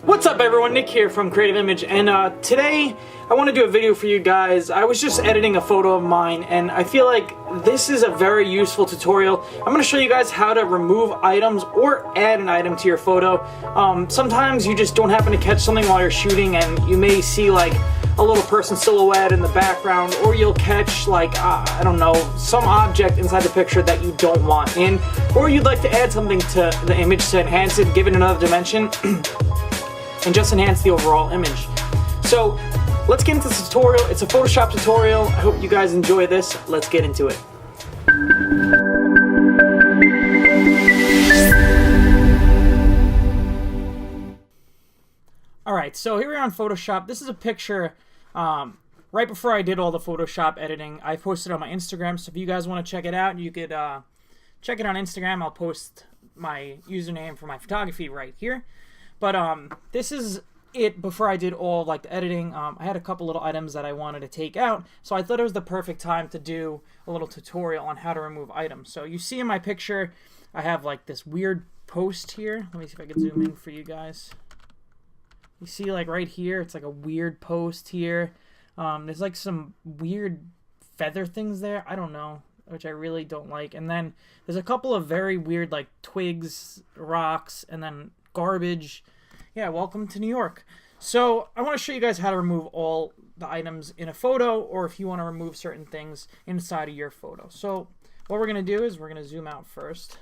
What's up everyone, Nick here from Creative Image, and today I want to do a video for you guys. I was just editing a photo of mine and I feel like this is a very useful tutorial. I'm going to show you guys how to remove items or add an item to your photo. Sometimes you just don't happen to catch something while you're shooting and you may see like a little person silhouette in the background, or you'll catch like, I don't know, some object inside the picture that you don't want in, or you'd like to add something to the image to enhance it, give it another dimension. And just enhance the overall image. So let's get into this tutorial. It's a Photoshop tutorial. I hope you guys enjoy this. Let's get into it. Alright, so here we are on Photoshop. This is a picture right before I did all the Photoshop editing. I posted on my Instagram, so if you guys want to check it out, you could check it on Instagram. I'll post my username for my photography right here. But this is it before I did all like the editing. I had a couple little items that I wanted to take out, so I thought it was the perfect time to do a little tutorial on how to remove items. So you see in my picture, I have like this weird post here. Let me see if I can zoom in for you guys. You see like right here, it's like a weird post here. There's like some weird feather things there. I don't know, which I really don't like. And then there's a couple of very weird like twigs, rocks, and then garbage. Yeah, welcome to New York. So I want to show you guys how to remove all the items in a photo, or if you want to remove certain things inside of your photo. So what we're going to do is we're going to zoom out first.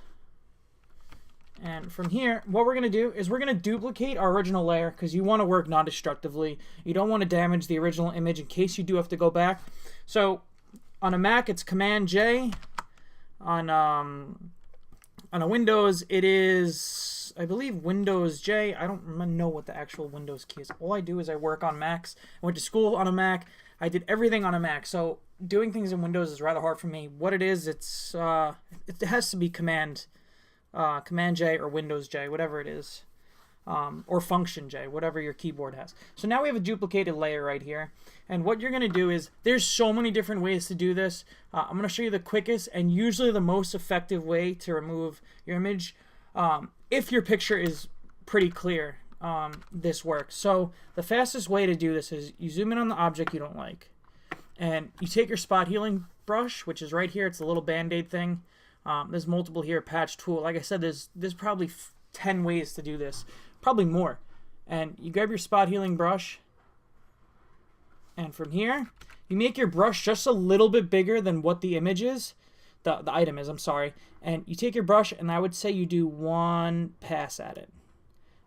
And from here, what we're going to do is we're going to duplicate our original layer, because you want to work non-destructively. You don't want to damage the original image in case you do have to go back. So on a Mac, it's Command J. On a Windows, it is, I believe, Windows J. I don't know what the actual Windows key is. All I do is I work on Macs. I went to school on a Mac. I did everything on a Mac. So doing things in Windows is rather hard for me. What it is, it has to be Command J or Windows J, whatever it is. Or Function J, whatever your keyboard has. So now we have a duplicated layer right here. And what you're going to do is, there's so many different ways to do this. I'm going to show you the quickest and usually the most effective way to remove your image. If your picture is pretty clear, this works. So the fastest way to do this is you zoom in on the object you don't like. And you take your spot healing brush, which is right here. It's a little band-aid thing. There's multiple here, patch tool. Like I said, there's probably 10 ways to do this. Probably more. And you grab your spot healing brush, and from here you make your brush just a little bit bigger than what the image is, the item is, I'm sorry, and you take your brush, and I would say you do one pass at it.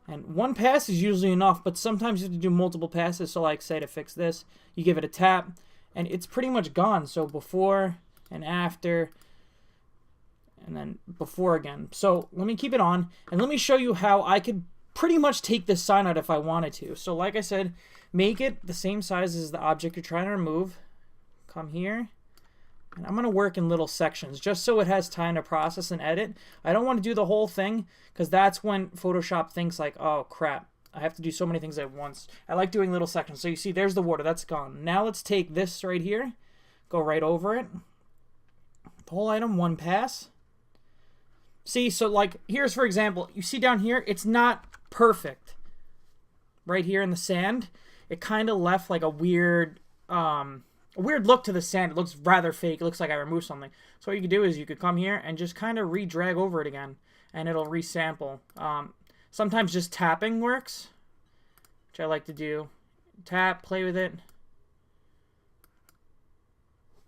And one pass is usually enough, but sometimes you have to do multiple passes. So like, say, to fix this, you give it a tap and it's pretty much gone. So before and after, and then before again. So let me keep it on, and let me show you how I could pretty much take this sign out if I wanted to. So like I said, make it the same size as the object you're trying to remove. Come here, and I'm going to work in little sections just so it has time to process and edit. I don't want to do the whole thing, because that's when Photoshop thinks like, oh crap, I have to do so many things at once. I like doing little sections. So you see there's the water, that's gone. Now let's take this right here, go right over it. The whole item, one pass. See, so like, here's for example, you see down here, it's not perfect. Right here in the sand, it kind of left like a weird look to the sand. It looks rather fake. It looks like I removed something. So what you could do is you could come here and just kind of re-drag over it again, and it'll resample. Sometimes just tapping works, which I like to do. Tap, play with it.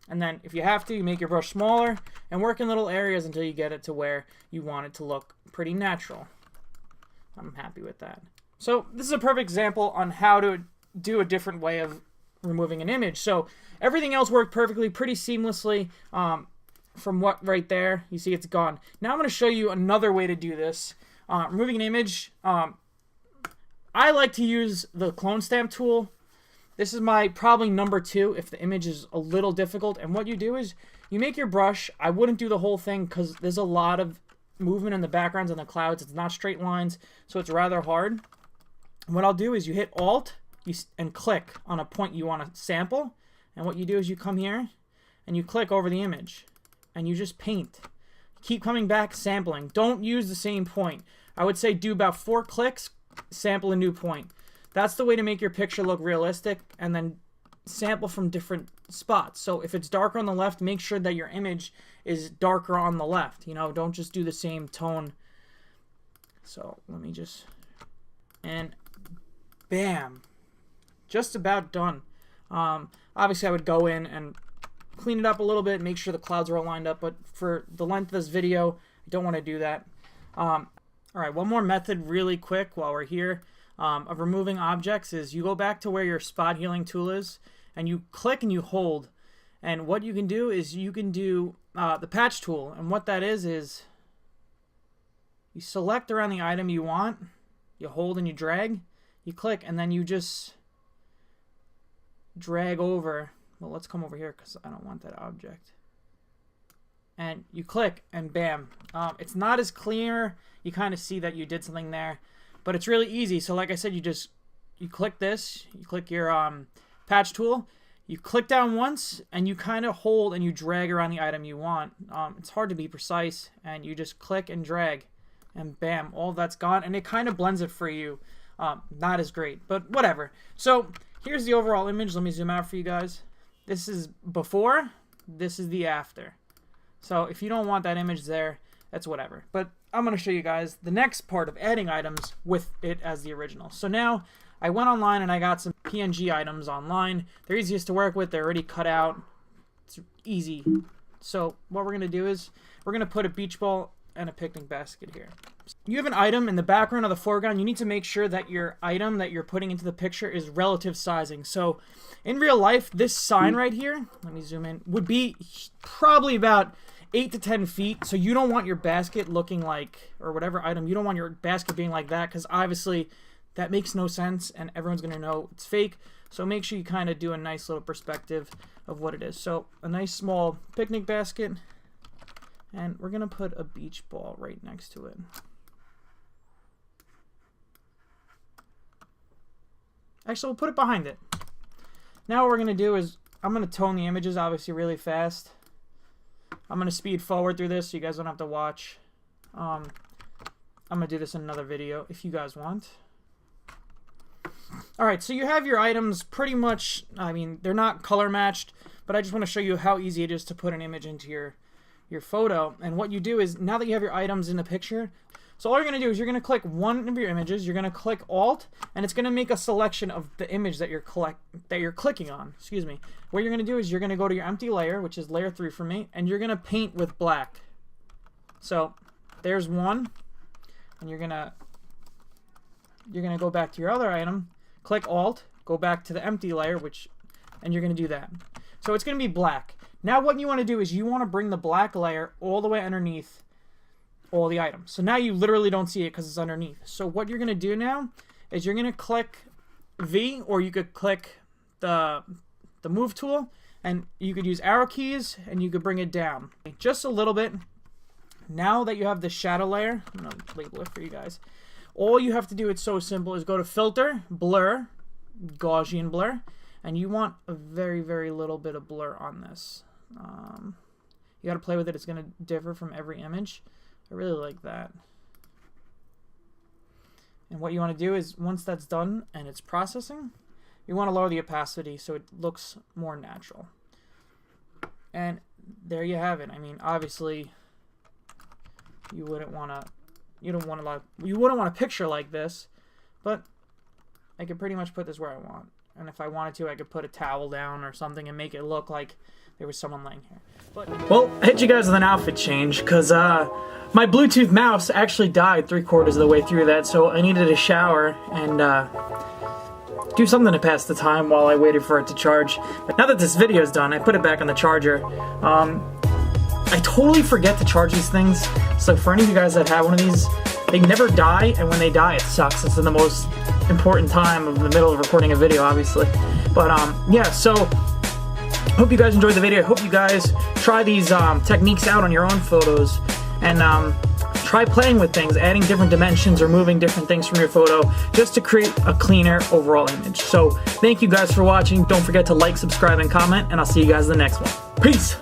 And then if you have to, you make your brush smaller and work in little areas until you get it to where you want it to look pretty natural. I'm happy with that. So this is a perfect example on how to do a different way of removing an image. So everything else worked perfectly, pretty seamlessly. From what right there, you see it's gone. Now I'm going to show you another way to do this. Removing an image, I like to use the clone stamp tool. This is my probably number 2 if the image is a little difficult. And what you do is you make your brush. I wouldn't do the whole thing because there's a lot of movement in the backgrounds and the clouds. It's not straight lines, so it's rather hard. What I'll do is you hit Alt and click on a point you want to sample. And what you do is you come here and you click over the image and you just paint. Keep coming back, sampling. Don't use the same point. I would say do about 4 clicks sample a new point. That's the way to make your picture look realistic, and then sample from different spots. So if it's darker on the left, make sure that your image is darker on the left. You know, don't just do the same tone. So let me just, and bam, just about done. Obviously I would go in and clean it up a little bit, make sure the clouds are all lined up, but for the length of this video, I don't want to do that. All right, one more method really quick while we're here of removing objects is you go back to where your spot healing tool is, and you click and you hold. And what you can do is you can do the patch tool, and what that is you select around the item you want, you hold and you drag, you click, and then you just drag over. Well, let's come over here because I don't want that object. And you click, and bam. It's not as clear. You kind of see that you did something there, but it's really easy. So like I said, you click this, you click your patch tool, you click down once, and you kind of hold and you drag around the item you want. It's hard to be precise, and you just click and drag, and bam, all that's gone, and it kind of blends it for you. Not as great, but whatever. So here's the overall image. Let me zoom out for you guys. This is before, this is the after. So if you don't want that image there, that's whatever. But I'm going to show you guys the next part of adding items with it as the original. So now I went online and I got some PNG items online. They're easiest to work with. They're already cut out. It's easy. So what we're going to do is we're going to put a beach ball and a picnic basket here. You have an item in the background of the foreground. You need to make sure that your item that you're putting into the picture is relative sizing. So in real life, this sign right here, let me zoom in, would be probably about 8 to 10 feet. So you don't want your basket looking like, or whatever item, you don't want your basket being like that, because obviously that makes no sense and everyone's going to know it's fake. So make sure you kind of do a nice little perspective of what it is. So a nice small picnic basket, and we're going to put a beach ball right next to it. Actually, we'll put it behind it. Now what we're going to do is I'm going to tone the images obviously really fast. I'm going to speed forward through this so you guys don't have to watch. I'm going to do this in another video if you guys want. Alright, so you have your items pretty much, I mean, they're not color matched, but I just want to show you how easy it is to put an image into your photo. And what you do is, now that you have your items in the picture, so all you're going to do is you're going to click one of your images, you're going to click Alt, and it's going to make a selection of the image that you're clicking on. Excuse me. What you're going to do is you're going to go to your empty layer, which is layer 3 for me, and you're going to paint with black. So there's one, and you're going to go back to your other item, click Alt, go back to the empty layer, and you're going to do that. So it's going to be black. Now what you want to do is you want to bring the black layer all the way underneath all the items. So now you literally don't see it because it's underneath. So what you're going to do now is you're going to click V, or you could click the move tool, and you could use arrow keys and you could bring it down just a little bit. Now that you have the shadow layer, I'm going to label it for you guys. All you have to do, it's so simple, is go to Filter, Blur, Gaussian Blur, and you want a very, very little bit of blur on this. You got to play with it. It's going to differ from every image. I really like that. And what you want to do is, once that's done and it's processing, you want to lower the opacity so it looks more natural. And there you have it. I mean, obviously, you wouldn't want a picture like this, but I could pretty much put this where I want. And if I wanted to, I could put a towel down or something and make it look like there was someone laying here. But well, I hit you guys with an outfit change because my Bluetooth mouse actually died 3/4 of the way through that, so I needed a shower and do something to pass the time while I waited for it to charge. But now that this video is done, I put it back on the charger. I totally forget to charge these things, so for any of you guys that have one of these, they never die, and when they die, it sucks. It's in the most important time of the middle of recording a video, obviously. But yeah, so hope you guys enjoyed the video. I hope you guys try these techniques out on your own photos, and try playing with things, adding different dimensions or moving different things from your photo just to create a cleaner overall image. So thank you guys for watching. Don't forget to like, subscribe, and comment, and I'll see you guys in the next one. Peace!